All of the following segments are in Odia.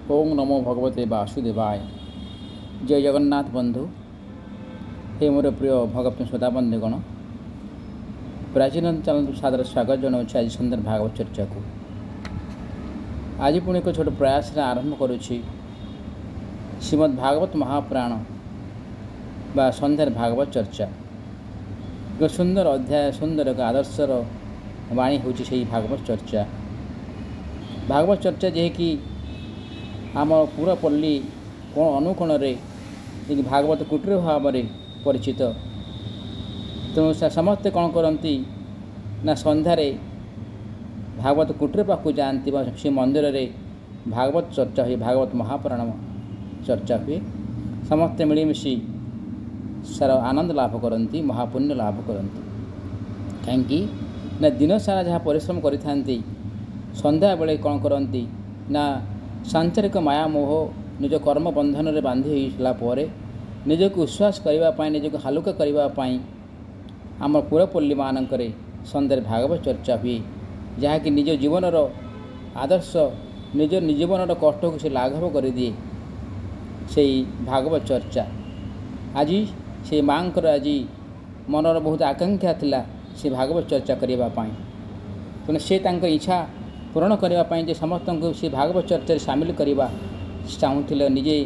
ओं नमो भगवते वासुदेवाय। जय जगन्नाथ बंधु। हे मोर प्रिय भगवत श्रोता बंधुगण, प्राचीन चैनल सादर स्वागत जनाऊँ आज सुंदर भागवत चर्चा को। आज पुणी एक छोट प्रयास आरंभ करुच्ची श्रीमद् भागवत महापुराण बा सन्ध्यार भागवत चर्चा। एक सुंदर अध्याय, सुंदर एक आदर्शर वाणी हूँ से भागवत चर्चा। भागवत चर्चा जे कि आम पूरा पल्ली कोण अनुकोण रे भागवत कुटीर भाव में परिचित। तेणु समस्ते कौन करती ना सन्धारे भागवत कुटीर पाक जाती श्री मंदिर रे भागवत चर्चा हुए, भागवत महापुराण चर्चा हुए। समस्ते मिलमिशि सार आनंद लाभ करती, महापुण्य लाभ करती। कहीं ना दिन सारा जहाँ परिश्रम करी संध्या बेले कौन करती ना सांसारिक माया मोह निज कर्म बंधन रे बांधी होइसला निजक उच्छ्वास करने, निजक हालुका करने आम पुरपल्ली मानक सन्ध्यार भागवत चर्चा हुए, जहाँकि निज जीवनर आदर्श निज जीवनर कष्ट को से लाघव कर दिए से भागवत चर्चा। आज से माँ आज मनर बहुत आकांक्षा थिला से भागवत चर्चा करने। तेणु से इच्छा पूरण करने जे समस्त को से भागवत चर्चा सामिल करवा चाहूले, निजे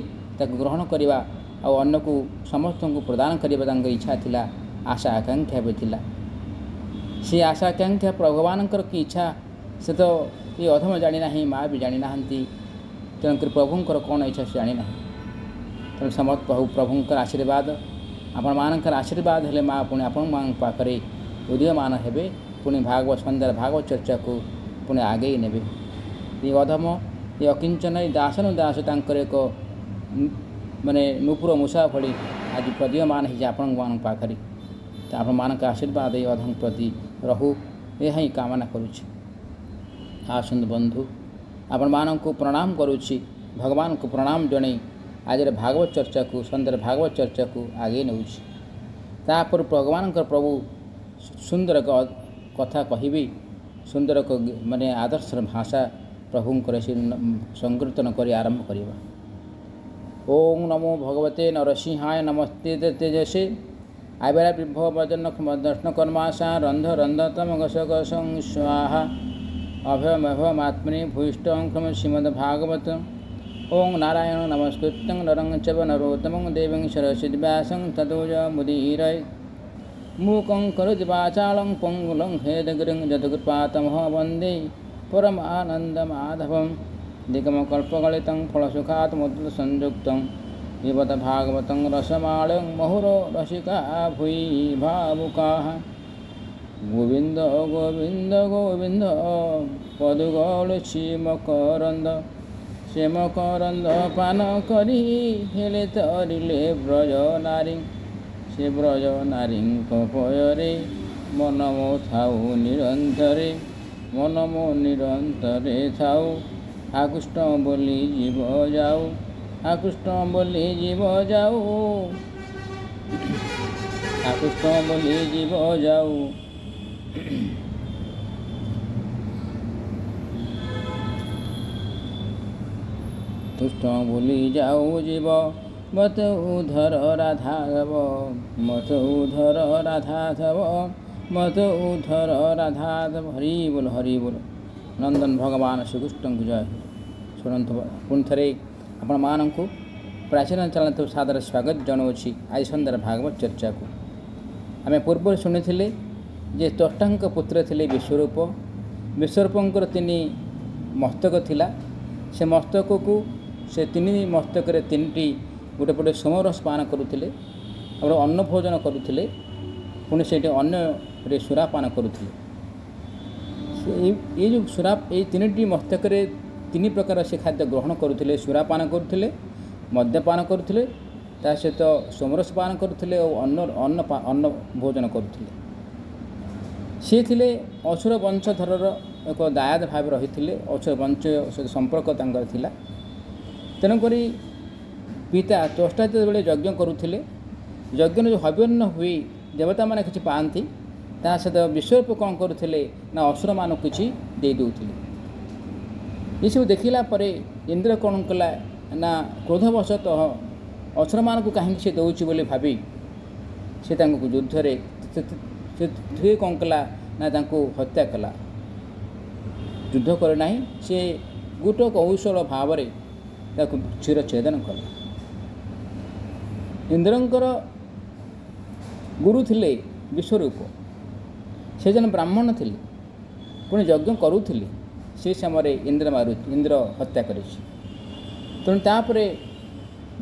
ग्रहण करवा और अन्न को समस्त को प्रदान करने इच्छा थिला, आशा आकांक्षा भी थिला। से आशा आकांक्षा भगवान की इच्छा से तो ये अधम जानी ना, माँ भी जानी ना, तेणुक प्रभुंर कौन इच्छा से जानी ना। तेणु समस्त प्रभुंर आशीर्वाद आपण मानकर आशीर्वाद हेले माँ पुणी आपण मान पाखरे उदीयमान हेबे, पुणी भागवत सन्ध्यार भागवत चर्चा को पुणे आगे नेबे। ये अधम ये अकिंचन दासन दास तांकर एक माने नुपुर मूषा भली आज प्रदीयमान है आपण मान पाखरे। तो आपण मानक आशीर्वाद ये अधम प्रति रहू, यह ही कामना करुछि। आसुंद बंधु आपण मानक को प्रणाम करुछि, भगवान को प्रणाम जणई आज भागवत चर्चा को सन्ध्यार भागवत चर्चा को आगे नौछि। तापर भगवान प्रभु सुंदर कथा कहबी, सुंदर माने आदर्श भाषा प्रभुंकर संकीर्तन कर आरंभ करवा। ओं नमो भगवते नरसिंहाय नमस्ते तेजसे आवेरा विभव वजन दर्शन कर्माशा रंध रंधतम गसगसं स्वाहा अभयमभयमात्मने भूयिष्ठं श्रीमद्भागवत। ओं नारायण नमस्कृत्यं नरं चैव नरोत्तमं देवीं सरस्वतीं व्यासं ततो जयमुदीरये। मूकं करोति वाचालं पङ्गुलं खेदगिरिं यत्कृपातमहं वन्दे परमानन्दमाधवं। निगमकल्पगलितं फलसुखात् मुद्गलसंयुक्तं पिबत भागवतं रसमालं मुहुरो रसिका भूयि भावुकाः। गोविन्द गोविन्द गोविन्द पदुगौल श्रीमकरन्द श्रीमकरन्द पान करी हेले तरिले ब्रज नारी। से ब्रज नारी पयरे मन मो थाऊ निरंतरे, मन मो निरंतरे थाऊ। आकृष्ट बोली जीव जाऊ, आकृष्ट बोली जीव जाऊ, आकृष्ट बोली जीव जाऊ। तुष्ट बोली जाऊ जीव मत उधर राधा धव, मत उधर राधा धव, मत उधर राधा धव। हरि बोल हरि बोल। नंदन भगवान श्रीकृष्ण को जय। शुणु पुणी थे आपण मान को प्राचीन चलन सादर स्वागत जनाऊँगी आज सन्ध्यार भागवत चर्चा को। आम पूर्व शुणी जे त्वष्टांक पुत्र थे विश्वरूप। विश्वरूपंकर तीन मस्तक थिला, से मस्तक को से तीन मस्तक तीन गोटे पटे सोमरस पान करुले और अन्न भोजन करुले, पुणी से अन्न सुरापान करुले। ये जो सुरा ये तीन मस्तक तीन प्रकार से खाद्य ग्रहण करुले, सुरापान करुले, मद्यपान करुले, ता सहित सोमरस पान करुले और अन्न भोजन करुले। सी थिले असुर वंशधरर एक दायाद भाव रही, असुर वंश सहित संपर्क थिला। तेणुक पिता त्वष्टा जो यज्ञ करुले, यज्ञ जो हव्यन्न हुए देवता मैंने किसी पाती, ता सहित विश्वरूप कौन करुले ना असुर मान किसी दे दौले। ଏସବୁ ଦେଖିଲା ପରେ ଇନ୍ଦ୍ର କ'ଣ କଲା ନା କ୍ରୋଧବଶତଃ ଅସୁରମାନଙ୍କୁ କାହିଁକି ସେ ଦେଉଛି ବୋଲି ଭାବି ସେ ତାଙ୍କୁ ଯୁଦ୍ଧରେ ସେ କ'ଣ କଲା ନା ତାଙ୍କୁ ହତ୍ୟା କଲା। ଯୁଦ୍ଧ କରେ ନାହିଁ, ସେ ଗୁଟ କୌଶଳ ଭାବରେ ତାକୁ ଶିରଚ୍ଛେଦନ କଲା। ଇନ୍ଦ୍ରଙ୍କର ଗୁରୁ ଥିଲେ ବିଶ୍ୱରୂପ, ସେ ଜଣେ ବ୍ରାହ୍ମଣ ଥିଲେ, ପୁଣି ଯଜ୍ଞ କରୁଥିଲେ। ସେ ସମୟରେ ଇନ୍ଦ୍ର ହତ୍ୟା କରିଛି। ତେଣୁ ତାପରେ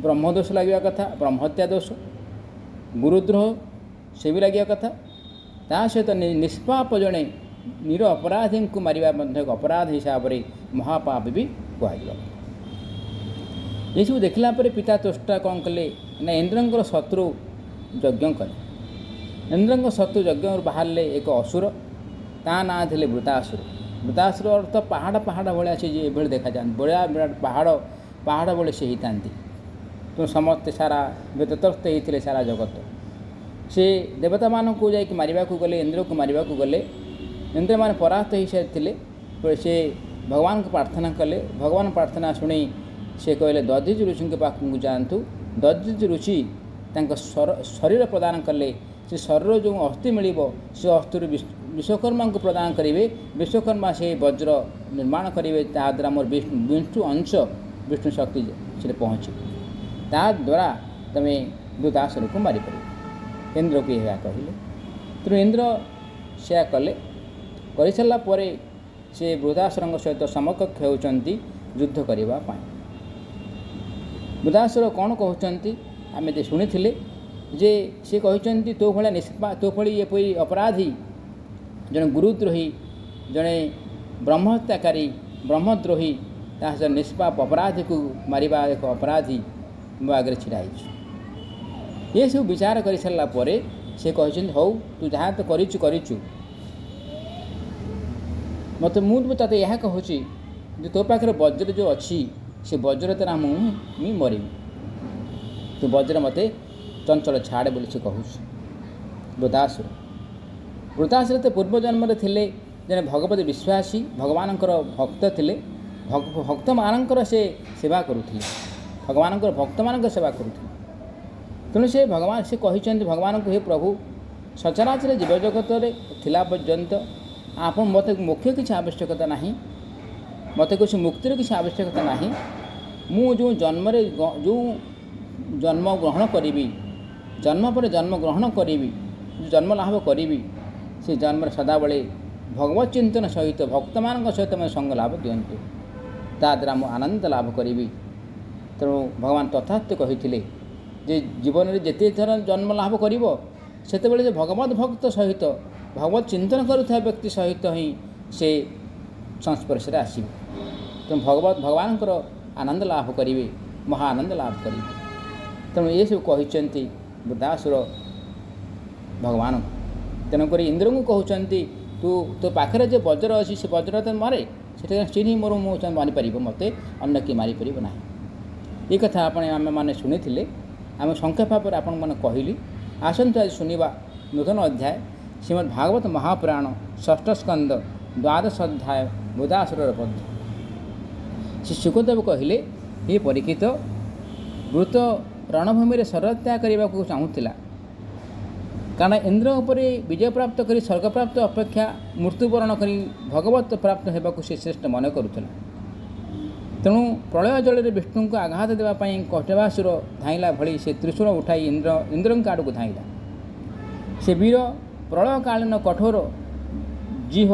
ବ୍ରହ୍ମଦୋଷ ଲାଗିବା କଥା, ବ୍ରହ୍ମହତ୍ୟା ଦୋଷ, ଗୁରୁଦ୍ରୋହ ସେ ବି ଲାଗିବା କଥା। ତା ସହିତ ନିଷ୍ପାପ ଜଣେ ନିର ଅପରାଧୀଙ୍କୁ ମାରିବା ମଧ୍ୟ ଏକ ଅପରାଧ ହିସାବରେ ମହାପାପ ବି କୁହାଯିବ। ଏସବୁ ଦେଖିଲା ପରେ ପିତା ତ୍ୱଷ୍ଟା କ'ଣ କଲେ ନା ଇନ୍ଦ୍ରଙ୍କର ଶତ୍ରୁ ଯଜ୍ଞ କଲେ। ଇନ୍ଦ୍ରଙ୍କ ଶତ୍ରୁ ଯଜ୍ଞରୁ ବାହାରିଲେ ଏକ ଅସୁର, ତା ନାଁ ଥିଲେ ବୃତାସୁର। ବୃତାସୁର ଅର୍ଥ ପାହାଡ଼ ଭଳିଆ ସେ ଏଭଳି ଦେଖାଯାଆନ୍ତି, ବଢ଼ିଆ ବିରାଟ ପାହାଡ଼ ଭଳି ସେ ହେଇଥାନ୍ତି। ତେଣୁ ସମସ୍ତେ ସାରା ବ୍ୟତତସ୍ତ ହେଇଥିଲେ ସାରା ଜଗତ। ସେ ଦେବତାମାନଙ୍କୁ ଯାଇକି ମାରିବାକୁ ଗଲେ, ଇନ୍ଦ୍ରକୁ ମାରିବାକୁ ଗଲେ। ଇନ୍ଦ୍ରମାନେ ପରାସ୍ତ ହୋଇସାରିଥିଲେ। ସେ ଭଗବାନଙ୍କୁ ପ୍ରାର୍ଥନା କଲେ। ଭଗବାନ ପ୍ରାର୍ଥନା ଶୁଣି ସେ କହିଲେ ଦଧିଚି ଋଷିଙ୍କ ପାଖକୁ ଯାଆନ୍ତୁ। ଦଧିଚି ଋଷି ତାଙ୍କ ଶରୀର ପ୍ରଦାନ କଲେ। ସେ ଶରୀର ଯେଉଁ ଅସ୍ଥି ମିଳିବ, ସେ ଅସ୍ଥିରୁ ବିଶ୍ୱକର୍ମାଙ୍କୁ ପ୍ରଦାନ କରିବେ। ବିଶ୍ୱକର୍ମା ସେ ବଜ୍ର ନିର୍ମାଣ କରିବେ, ତାଦ୍ୱାରା ମୋର ବିଷ୍ଣୁ ଅଂଶ, ବିଷ୍ଣୁ ଶକ୍ତି ସେଠି ପହଞ୍ଚିବ। ତାଦ୍ୱାରା ତୁମେ ବୃତାସୁରକୁ ମାରିପାରିବ। ଇନ୍ଦ୍ରକୁ ଏହା କହିଲେ। ତେଣୁ ଇନ୍ଦ୍ର ସେୟା କଲେ। କରିସାରିଲା ପରେ ସେ ବୃତାସୁରଙ୍କ ସହିତ ସମକକ୍ଷ ହେଉଛନ୍ତି ଯୁଦ୍ଧ କରିବା ପାଇଁ। ବୃତାସୁର କ'ଣ କହୁଛନ୍ତି ଆମେ ତ ଶୁଣିଥିଲେ ଯେ ସେ କହିଛନ୍ତି ତୋ ଭଳି ଏପରି ଅପରାଧୀ, ଜଣେ ଗୁରୁଦ୍ରୋହୀ, ଜଣେ ବ୍ରହ୍ମହତ୍ୟାକାରୀ, ବ୍ରହ୍ମଦ୍ରୋହୀ, ତା ସହିତ ନିଷ୍ପାପ ଅପରାଧୀକୁ ମାରିବା ଏକ ଅପରାଧୀ ମୋ ଆଗରେ ଛିଡ଼ା ହେଇଛି। ଏସବୁ ବିଚାର କରିସାରିଲା ପରେ ସେ କହିଛନ୍ତି ହଉ ତୁ ଯାହା ତ କରିଛୁ, ମୁଁ ତୋତେ ଏହା କହୁଛି ଯେ ତୋ ପାଖରେ ବଜ୍ର ଯେଉଁ ଅଛି, ସେ ବଜ୍ର ଦ୍ୱାରା ମୁଁ ମରିବି। ତୁ ବଜ୍ର ମୋତେ ଚଞ୍ଚଳ ଛାଡ଼େ ବୋଲି ସେ କହୁଛି। ବୃତାସୁର ତ ପୂର୍ବଜନ୍ମରେ ଥିଲେ ଜଣେ ଭଗବତ ବିଶ୍ୱାସୀ, ଭଗବାନଙ୍କର ଭକ୍ତ ଥିଲେ। ଭକ୍ତମାନଙ୍କର ସେ ସେବା କରୁଥିଲେ, ଭଗବାନଙ୍କର ଭକ୍ତମାନଙ୍କ ସେବା କରୁଥିଲେ। ତେଣୁ ସେ କହିଛନ୍ତି ଭଗବାନଙ୍କୁ, ହେ ପ୍ରଭୁ, ସଚରାଚର ଜୀବଜଗତରେ ଥିଲା ପର୍ଯ୍ୟନ୍ତ ଆପଣ ମୋତେ ମୋକ୍ଷ କିଛି ଆବଶ୍ୟକତା ନାହିଁ, ମୋତେ କିଛି ମୁକ୍ତିର କିଛି ଆବଶ୍ୟକତା ନାହିଁ। ମୁଁ ଯେଉଁ ଜନ୍ମ ଗ୍ରହଣ କରିବି, ଜନ୍ମ ପରେ ଜନ୍ମ ଗ୍ରହଣ କରିବି, ଜନ୍ମ ଲାଭ କରିବି, ସେ ଜନ୍ମରେ ସଦାବେଳେ ଭଗବତ ଚିନ୍ତନ ସହିତ ଭକ୍ତମାନଙ୍କ ସହିତ ମୋତେ ସଙ୍ଗ ଲାଭ ଦିଅନ୍ତୁ, ତାଦ୍ୱାରା ମୁଁ ଆନନ୍ଦ ଲାଭ କରିବି। ତେଣୁ ଭଗବାନ ତଥାସ୍ତ କହିଥିଲେ ଯେ ଜୀବନରେ ଯେତେ ଥର ଜନ୍ମ ଲାଭ କରିବ, ସେତେବେଳେ ଯେ ଭଗବତ ଭକ୍ତ ସହିତ ଭଗବତ ଚିନ୍ତନ କରୁଥିବା ବ୍ୟକ୍ତି ସହିତ ହିଁ ସେ ସଂସ୍ପର୍ଶରେ ଆସିବେ। ତେଣୁ ଭଗବାନଙ୍କର ଆନନ୍ଦ ଲାଭ କରିବେ, ମହା ଆନନ୍ଦ ଲାଭ କରିବେ। ତେଣୁ ଏସବୁ କହିଛନ୍ତି ବୃତାସୁର ଭଗବାନଙ୍କୁ। ତେଣୁକରି ଇନ୍ଦ୍ରଙ୍କୁ କହୁଛନ୍ତି ତୋ ପାଖରେ ଯେ ବଜ୍ର ଅଛି, ସେ ବଜ୍ର ତ ମରେ, ସେଟା ଚିହ୍ନି ମୁଁ ମାରିପାରିବ, ମୋତେ ଅନ୍ୟ କିଏ ମାରିପାରିବ ନାହିଁ। ଏ କଥା ଆମେମାନେ ଶୁଣିଥିଲେ। ଆମେ ସଂକ୍ଷେପ ଭାବରେ ଆପଣମାନେ କହିଲି। ଆସନ୍ତୁ ଆଜି ଶୁଣିବା ନୂତନ ଅଧ୍ୟାୟ ଶ୍ରୀମଦ୍ ଭାଗବତ ମହାପୁରାଣ ଷଷ୍ଠ ସ୍କନ୍ଧ ଦ୍ୱାଦଶ ଅଧ୍ୟାୟ ବୃତାସୁରର ବଧ। ଶ୍ରୀ ଶୁକଦେବ କହିଲେ, ହେ ପରୀକ୍ଷିତ, ବୃତ ରଣଭୂମିରେ ଶରତ୍ୟାଗ କରିବାକୁ ଚାହୁଁଥିଲା, କାରଣ ଇନ୍ଦ୍ର ଉପରେ ବିଜୟ ପ୍ରାପ୍ତ କରି ସ୍ୱର୍ଗପ୍ରାପ୍ତ ଅପେକ୍ଷା ମୃତ୍ୟୁବରଣ କରି ଭଗବତ ପ୍ରାପ୍ତ ହେବାକୁ ସେ ଶ୍ରେଷ୍ଠ ମନେ କରୁଥିଲା। ତେଣୁ ପ୍ରଳୟ ଜଳରେ ବିଷ୍ଣୁଙ୍କୁ ଆଘାତ ଦେବା ପାଇଁ କୈଟଭାସୁର ଧାଇଁଲା ଭଳି ସେ ତ୍ରିଶୂଳ ଉଠାଇ ଇନ୍ଦ୍ରଙ୍କ ଆଡ଼କୁ ଧାଇଁଲା। ସେ ବୀର ପ୍ରଳୟକାଳୀନ କଠୋର ଜିହ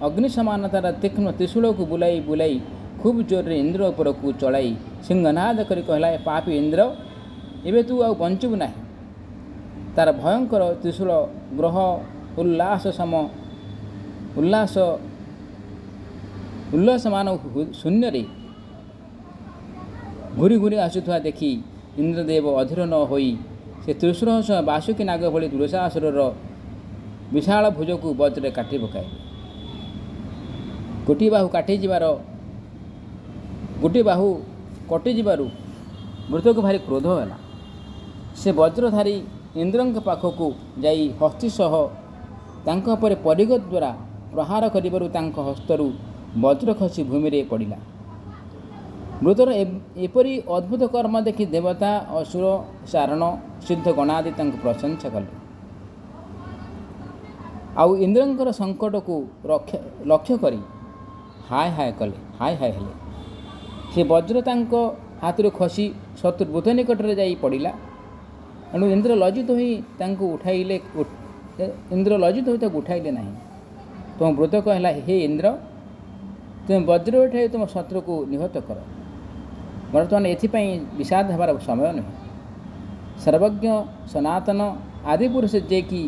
ଅଗ୍ନି ସମାନତାର ତୀକ୍ଷ୍ଣ ତ୍ରିଶୂଳକୁ ବୁଲାଇ ଖୁବ୍ ଜୋରରେ ଇନ୍ଦ୍ର ଉପରକୁ ଚଳାଇ ସିଂହନାଦ କରି କହିଲା, ପାପୀ ଇନ୍ଦ୍ର, ଏବେ ତୁ ଆଉ ବଞ୍ଚିବୁ ନାହିଁ। ତାର ଭୟଙ୍କର ତ୍ରିଶୂଳ ଗ୍ରହ ଉଲ୍ଲାସମାନ ଶୂନ୍ୟରେ ଘୁରି ଘୁରି ଆସୁଥିବା ଦେଖି ଇନ୍ଦ୍ରଦେବ ଅଧୀର ନ ହୋଇ ସେ ତ୍ରିଶୂଳ ସହ ବାସୁକୀ ନାଗ ଭଳି ବୃଷାସୁରର ବିଶାଳ ଭୁଜକୁ ବଜ୍ରରେ କାଟି ପକାଇଲେ। ଗୋଟିଏ ବାହୁ କଟିଯିବାରୁ ମୃତକୁ ଭାରି କ୍ରୋଧ ହେଲା। ସେ ବଜ୍ରଧାରୀ ଇନ୍ଦ୍ରଙ୍କ ପାଖକୁ ଯାଇ ହସ୍ତି ସହ ତାଙ୍କ ଉପରେ ପରିଗ ଦ୍ୱାରା ପ୍ରହାର କରିବାରୁ ତାଙ୍କ ହସ୍ତରୁ ବଜ୍ର ଖସି ଭୂମିରେ ପଡ଼ିଲା। ମୃତର ଏପରି ଅଦ୍ଭୁତ କର୍ମ ଦେଖି ଦେବତା ଅସୁର ଚାରଣ ସିଦ୍ଧ ଗଣାଦି ତାଙ୍କୁ ପ୍ରଶଂସା କଲେ। ଆଉ ଇନ୍ଦ୍ରଙ୍କର ସଙ୍କଟକୁ ଲକ୍ଷ୍ୟ କରି ହାୟ ହାୟ କଲେ, ହାୟ ହାୟ ହେଲେ। ସେ ବଜ୍ର ତାଙ୍କ ହାତରୁ ଖସି ଶତ୍ରୁ ବୃତ ନିକଟରେ ଯାଇ ପଡ଼ିଲା। ଏଣୁ ଇନ୍ଦ୍ର ଲଜ୍ଜିତ ହୋଇ ତାଙ୍କୁ ଉଠାଇଲେ ନାହିଁ। ତୁମ ବୃତ କହିଲା, ହେ ଇନ୍ଦ୍ର, ତୁମେ ବଜ୍ର ଉଠାଇ ତୁମ ଶତ୍ରୁକୁ ନିହତ କର। ବର୍ତ୍ତମାନ ଏଥିପାଇଁ ବିଷାଦ ହେବାର ସମୟ ନୁହେଁ। ସର୍ବଜ୍ଞ ସନାତନ ଆଦିପୁରୁଷ ଯେ କି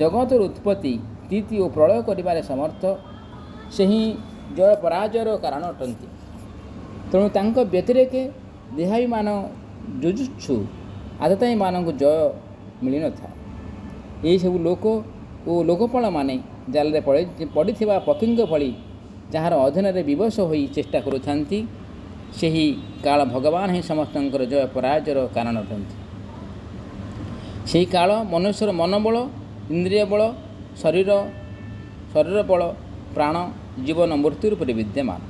ଜଗତର ଉତ୍ପତ୍ତି ସ୍ଥିତି ଓ ପ୍ରଳୟ କରିବାରେ ସମର୍ଥ, ସେହି ଜୟ ପରାଜୟର କାରଣ ଅଟନ୍ତି। ତେଣୁ ତାଙ୍କ ବ୍ୟତିରେକେ ଦେହାଭିମାନ ଯୁଜୁତ୍ସୁ ଆତତାୟୀମାନଙ୍କୁ ଜୟ ମିଳିନଥାଏ। ଏହିସବୁ ଲୋକ ଓ ଲୋକପାଳମାନେ ଜାଲରେ ପଡ଼ିଥିବା ପକ୍ଷୀଙ୍କ ଭଳି ଯାହାର ଅଧୀନରେ ବିବଶ ହୋଇ ଚେଷ୍ଟା କରୁଥାନ୍ତି, ସେହି କାଳ ଭଗବାନ ହିଁ ସମସ୍ତଙ୍କର ଜୟ ପରାଜୟର କାରଣ ଅଟନ୍ତି। ସେହି କାଳ ମନୁଷ୍ୟର ମନୋବଳ, ଇନ୍ଦ୍ରିୟ ବଳ, ଶରୀର ବଳ, ପ୍ରାଣ, ଜୀବନ ମୃତ୍ୟୁର ଉପରେ ବିଦ୍ୟମାନ।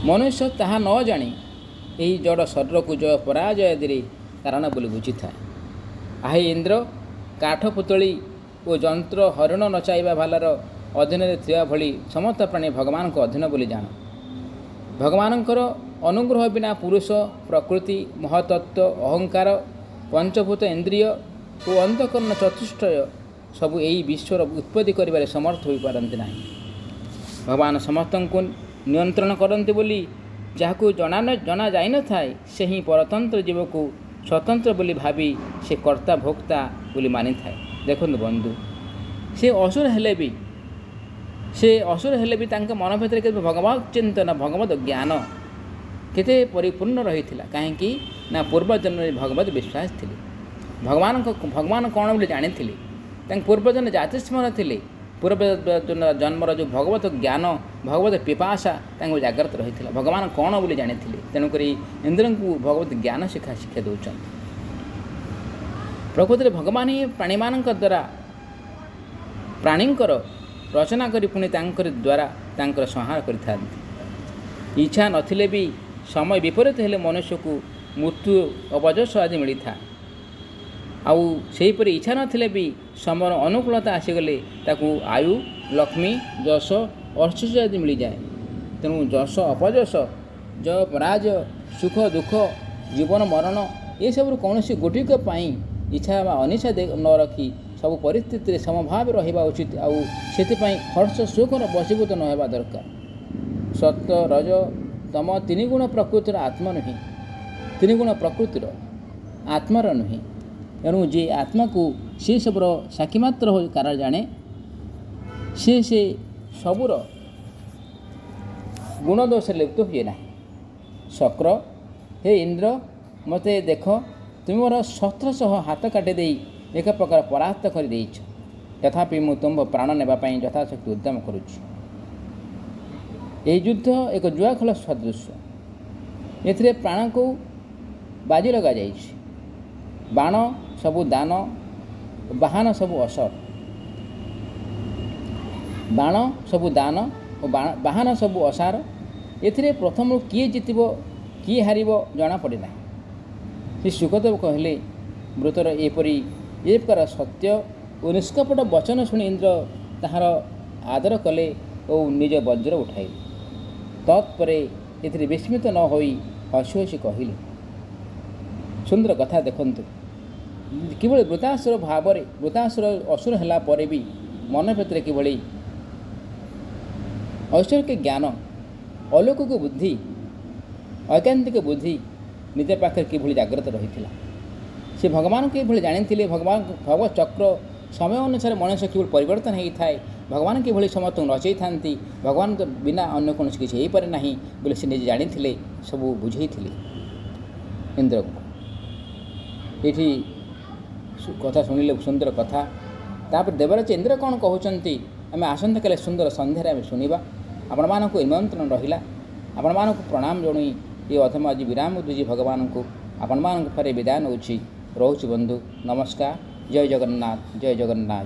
ମନୁଷ୍ୟ ତାହା ନ ଜାଣି ଏହି ଜଡ଼ ଶରୀରକୁ ଜୟ ପରାଜୟ ଆଦିରେ କାରଣ ବୋଲି ବୁଝିଥାଏ। ଆହେ ଇନ୍ଦ୍ର, କାଠ ପୁତଳି ଓ ଯନ୍ତ୍ର ହରିଣ ନଚାଇବା ଭାଲର ଅଧୀନରେ ଥିବା ଭଳି ସମସ୍ତ ପ୍ରାଣୀ ଭଗବାନଙ୍କ ଅଧୀନ ବୋଲି ଜାଣ। ଭଗବାନଙ୍କର ଅନୁଗ୍ରହ ବିନା ପୁରୁଷ, ପ୍ରକୃତି, ମହତତ୍ତ୍ୱ, ଅହଙ୍କାର, ପଞ୍ଚଭୂତ ଇନ୍ଦ୍ରିୟ ଓ ଅନ୍ତଃକରଣ ଚତୁଷ୍ଟୟ ସବୁ ଏହି ବିଶ୍ୱର ଉତ୍ପତ୍ତି କରିବାରେ ସମର୍ଥ ହୋଇପାରନ୍ତି ନାହିଁ। ଭଗବାନ ସମସ୍ତଙ୍କୁ ନିୟନ୍ତ୍ରଣ କରନ୍ତି ବୋଲି ଯାହାକୁ ଜଣା ଯାଇନଥାଏ, ସେହି ପରତନ୍ତ୍ର ଜୀବକୁ ସ୍ୱତନ୍ତ୍ର ବୋଲି ଭାବି ସେ କର୍ତ୍ତା ଭୋକ୍ତା ବୋଲି ମାନିଥାଏ। ଦେଖନ୍ତୁ ବନ୍ଧୁ, ସେ ଅସୁର ହେଲେ ବି ତାଙ୍କ ମନ ଭିତରେ କେବେ ଭଗବତ ଚିନ୍ତନ, ଭଗବତ ଜ୍ଞାନ କେତେ ପରିପୂର୍ଣ୍ଣ ରହିଥିଲା। କାହିଁକି ନା ପୂର୍ବଜନ୍ମରେ ଭଗବତ ବିଶ୍ୱାସ ଥିଲେ। ଭଗବାନ କ'ଣ ବୋଲି ଜାଣିଥିଲେ। ତାଙ୍କ ପୂର୍ବଜନ୍ମ ଜାତି ସ୍ମରଣ ଥିଲେ। ପୂର୍ବ ଜନ୍ମର ଯେଉଁ ଭଗବତ ଜ୍ଞାନ, ଭଗବତ ପିପାସା ତାଙ୍କୁ ଜାଗ୍ରତ ରହିଥିଲା। ଭଗବାନ କ'ଣ ବୋଲି ଜାଣିଥିଲେ। ତେଣୁକରି ଇନ୍ଦ୍ରଙ୍କୁ ଭଗବତ ଜ୍ଞାନ ଶିକ୍ଷା ଦେଉଛନ୍ତି। ପ୍ରକୃତିରେ ଭଗବାନ ହିଁ ପ୍ରାଣୀମାନଙ୍କ ଦ୍ୱାରା ପ୍ରାଣୀଙ୍କର ରଚନା କରି ପୁଣି ତାଙ୍କର ଦ୍ୱାରା ତାଙ୍କର ସଂହାର କରିଥାନ୍ତି। ଇଚ୍ଛା ନଥିଲେ ବି ସମୟ ବିପରୀତ ହେଲେ ମନୁଷ୍ୟକୁ ମୃତ୍ୟୁ, ଅପଯଶ ଆଦି ମିଳିଥାଏ। ଆଉ ସେହିପରି ଇଚ୍ଛା ନଥିଲେ ବି ସମୟର ଅନୁକୂଳତା ଆସିଗଲେ ତାକୁ ଆୟୁ, ଲକ୍ଷ୍ମୀ, ଯଶ, ଐଶ୍ୱର୍ଯ୍ୟ ଆଦି ମିଳିଯାଏ। ତେଣୁ ଯଶ, ଅପଯଶ, ଜୟ ପରାଜୟ, ସୁଖ ଦୁଃଖ, ଜୀବନ ମରଣ ଏସବୁରୁ କୌଣସି ଗୋଟିକ ପାଇଁ ଇଚ୍ଛା ବା ଅନିଚ୍ଛା ନ ରଖି ସବୁ ପରିସ୍ଥିତିରେ ସମଭାବେ ରହିବା ଉଚିତ। ଆଉ ସେଥିପାଇଁ ହର୍ଷ ସୁଖର ବଶୀଭୂତ ନ ହେବା ଦରକାର। ସତ୍ୟ, ରଜ, ତମ ତିନି ଗୁଣ ପ୍ରକୃତିର ଆତ୍ମାର ନୁହେଁ। ଏଣୁ ଯେ ଆତ୍ମାକୁ ସେ ସବୁର ସାକ୍ଷୀ ମାତ୍ର ହୋଇ କାରଣ ଜାଣେ, ସେ ସବୁର ଗୁଣ ଦୋଷରେ ଲିପ୍ତ ହୁଏ ନାହିଁ। ଶକ୍ର, ହେ ଇନ୍ଦ୍ର, ମୋତେ ଦେଖ, ତୁମେ ମୋର ଶସ୍ତ୍ର ସହ ହାତ କାଟି ଦେଇ ଏକ ପ୍ରକାର ପରାସ୍ତ କରିଦେଇଛ। ତଥାପି ମୁଁ ତୁମ୍ଭ ପ୍ରାଣ ନେବା ପାଇଁ ଯଥାଶକ୍ତି ଉଦ୍ୟମ କରୁଛି। ଏହି ଯୁଦ୍ଧ ଏକ ଜୁଆ ଖେଳ ସଦୃଶ। ଏଥିରେ ପ୍ରାଣକୁ ବାଜି ଲଗାଯାଇଛି। ବାଣ ସବୁ ଦାନ, ବାହନ ସବୁ ଅସର। ବାଣ ସବୁ ଦାନ ଓ ବାହନ ସବୁ ଅସାର। ଏଥିରେ ପ୍ରଥମରୁ କିଏ ଜିତିବ କିଏ ହାରିବ ଜଣାପଡ଼େ ନାହିଁ। ଶ୍ରୀ ସୁଖଦେବ କହିଲେ, ମୃତର ଏ ପ୍ରକାର ସତ୍ୟ ଓ ନିଷ୍କପଟ ବଚନ ଶୁଣି ଇନ୍ଦ୍ର ତାହାର ଆଦର କଲେ ଓ ନିଜ ବଜ୍ର ଉଠାଇଲେ। ତତ୍ପରେ ଏଥିରେ ବିସ୍ମିତ ନ ହୋଇ ହସି ହସି କହିଲେ। ସୁନ୍ଦର କଥା ଦେଖନ୍ତୁ, କିଭଳି ଅସୁର ହେଲା ପରେ ବି ମନ ଭିତରେ କିଭଳି ଐଶ୍ୱରିକ ଜ୍ଞାନ, ଅଲୌକିକ ବୁଦ୍ଧି, ଐକାନ୍ତିକ ବୁଦ୍ଧି ନିଜ ପାଖରେ କିଭଳି ଜାଗ୍ରତ ରହିଥିଲା। ସେ ଭଗବାନଙ୍କୁ କିଭଳି ଜାଣିଥିଲେ। ଭଗବତ ଚକ୍ର ସମୟ ଅନୁସାରେ ମଣିଷ କିଭଳି ପରିବର୍ତ୍ତନ ହୋଇଥାଏ। ଭଗବାନ କିଭଳି ସମସ୍ତଙ୍କୁ ରଚେଇଥାନ୍ତି। ଭଗବାନ ବିନା ଅନ୍ୟ କୌଣସି କିଛି ହୋଇପାରେ ନାହିଁ ବୋଲି ସେ ନିଜେ ଜାଣିଥିଲେ, ସବୁ ବୁଝେଇଥିଲେ ଇନ୍ଦ୍ରକୁ। ଏଠି କଥା ଶୁଣିଲେ ସୁନ୍ଦର କଥା। ତାପରେ ଦେବରାଜ ଇନ୍ଦ୍ର କ'ଣ କହୁଛନ୍ତି ଆମେ ଆସନ୍ତାକାଲି ସୁନ୍ଦର ସନ୍ଧ୍ୟାରେ ଆମେ ଶୁଣିବା। ଆପଣମାନଙ୍କୁ ନିମନ୍ତ୍ରଣ ରହିଲା। ଆପଣମାନଙ୍କୁ ପ୍ରଣାମ ଜଣାଇ ଏ ଅଧମ ଆଜି ବିରାମ ଦେଉଛି। ଭଗବାନଙ୍କୁ ଆପଣମାନଙ୍କ ପରେ ବିଦାୟ ନେଉଛି। ରହୁଛି ବନ୍ଧୁ, ନମସ୍କାର। ଜୟ ଜଗନ୍ନାଥ, ଜୟ ଜଗନ୍ନାଥ।